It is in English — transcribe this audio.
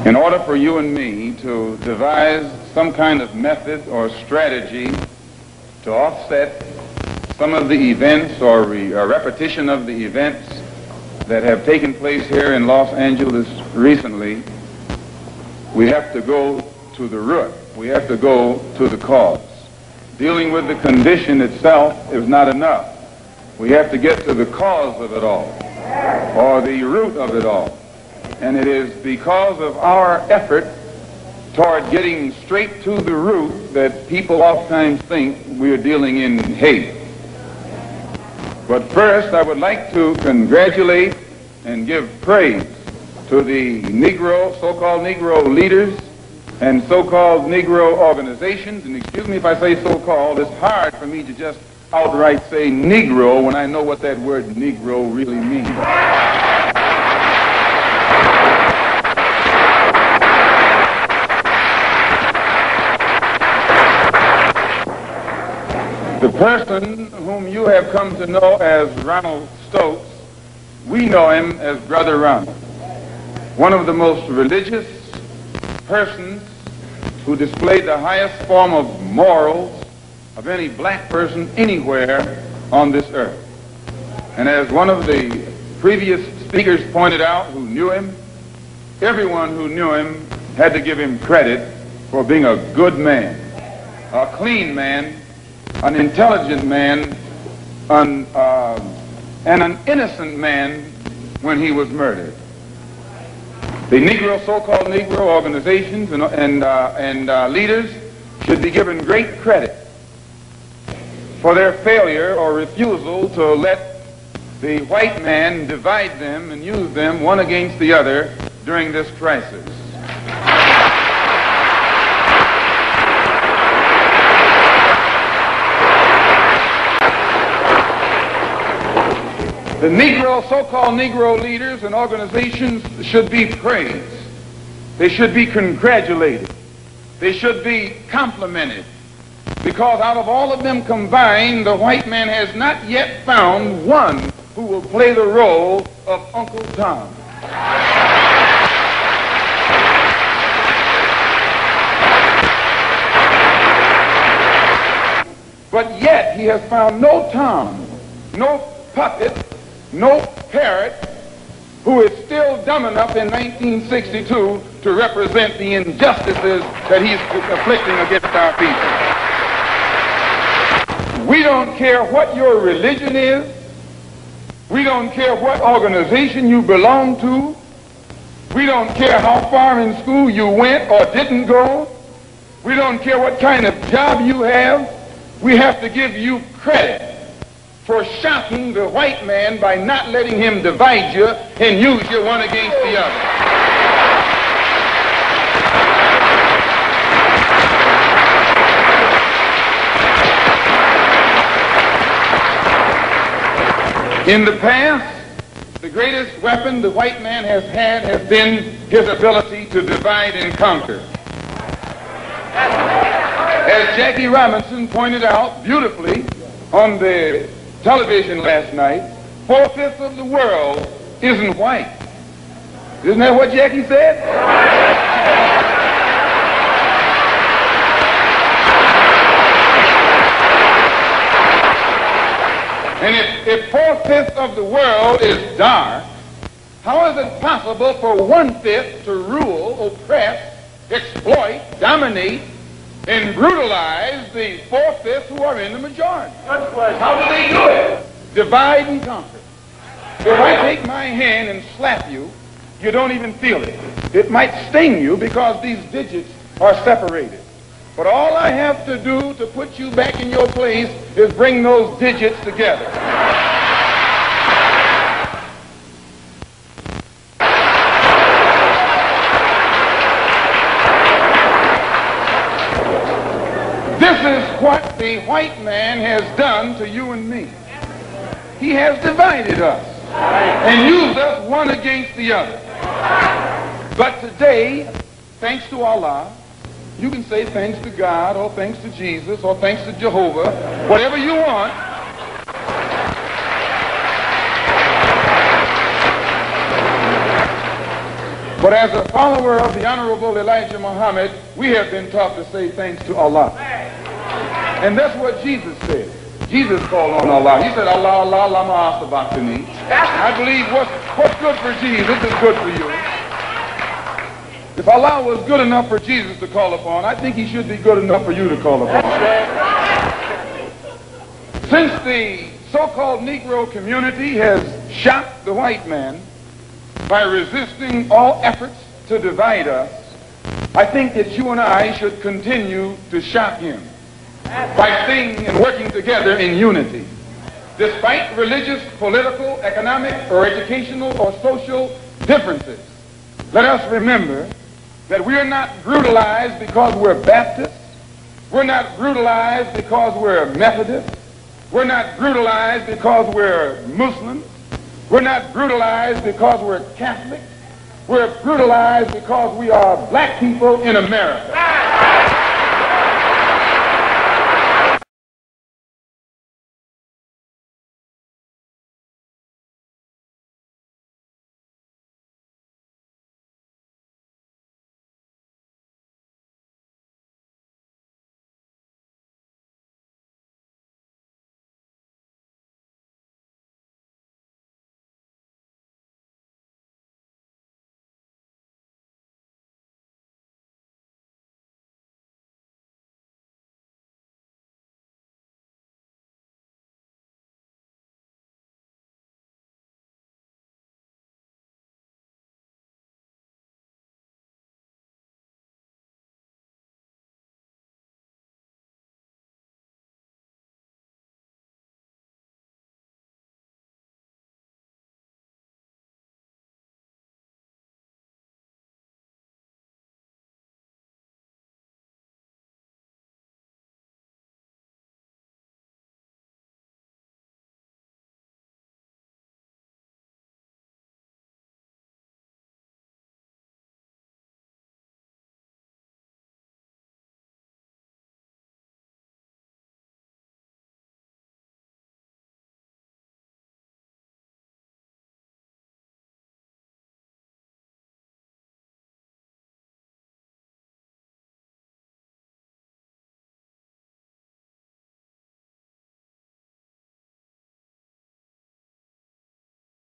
In order for you and me to devise some kind of method or strategy to offset some of the events or repetition of the events that have taken place here in Los Angeles recently, we have to go to the root. We have to go to the cause. Dealing with the condition itself is not enough. We have to get to the cause of it all, or the root of it all. And it is because of our effort toward getting straight to the root that people oftentimes think we are dealing in hate. But first, I would like to congratulate and give praise to the Negro, so-called Negro leaders and so-called Negro organizations. And excuse me if I say so-called, it's hard for me to just outright say Negro when I know what that word Negro really means. The person whom you have come to know as Ronald Stokes, we know him as Brother Ronald. One of the most religious persons who displayed the highest form of morals of any black person anywhere on this earth. And as one of the previous speakers pointed out who knew him, everyone who knew him had to give him credit for being a good man, a clean man, an intelligent man, and an innocent man when he was murdered. The Negro, so-called Negro organizations and leaders should be given great credit for their failure or refusal to let the white man divide them and use them one against the other during this crisis. The Negro, so-called Negro leaders and organizations should be praised. They should be congratulated. They should be complimented. Because out of all of them combined, the white man has not yet found one who will play the role of Uncle Tom. But yet he has found no Tom, no puppet, no parrot who is still dumb enough in 1962 to represent the injustices that he's afflicting against our people. We don't care what your religion is. We don't care what organization you belong to. We don't care how far in school you went or didn't go. We don't care what kind of job you have. We have to give you credit for shocking the white man by not letting him divide you and use you one against the other. In the past, the greatest weapon the white man has had has been his ability to divide and conquer. As Jackie Robinson pointed out beautifully on the television last night, 4/5 of the world isn't white. Isn't that what Jackie said? And if 4/5 of the world is dark, how is it possible for 1/5 to rule, oppress, exploit, dominate, and brutalize the 4/5 who are in the majority? How do they do it? Divide and conquer. If I take my hand and slap you, you don't even feel it. It might sting you because these digits are separated. But all I have to do to put you back in your place is bring those digits together. This is what the white man has done to you and me. He has divided us and used us one against the other. But today, thanks to Allah, you can say thanks to God or thanks to Jesus or thanks to Jehovah, whatever you want. But as a follower of the Honorable Elijah Muhammad, we have been taught to say thanks to Allah. And that's what Jesus said. Jesus called on Allah. He said, Allah, Allah, lama asabachthani. I believe what's good for Jesus is good for you. If Allah was good enough for Jesus to call upon, I think he should be good enough for you to call upon. Since the so-called Negro community has shocked the white man by resisting all efforts to divide us, I think that you and I should continue to shock him by staying and working together in unity. Despite religious, political, economic, or educational, or social differences, let us remember that we are not brutalized because we're Baptists. We're not brutalized because we're Methodists. We're not brutalized because we're Muslims. We're not brutalized because we're Catholic. We're brutalized because we are black people in America.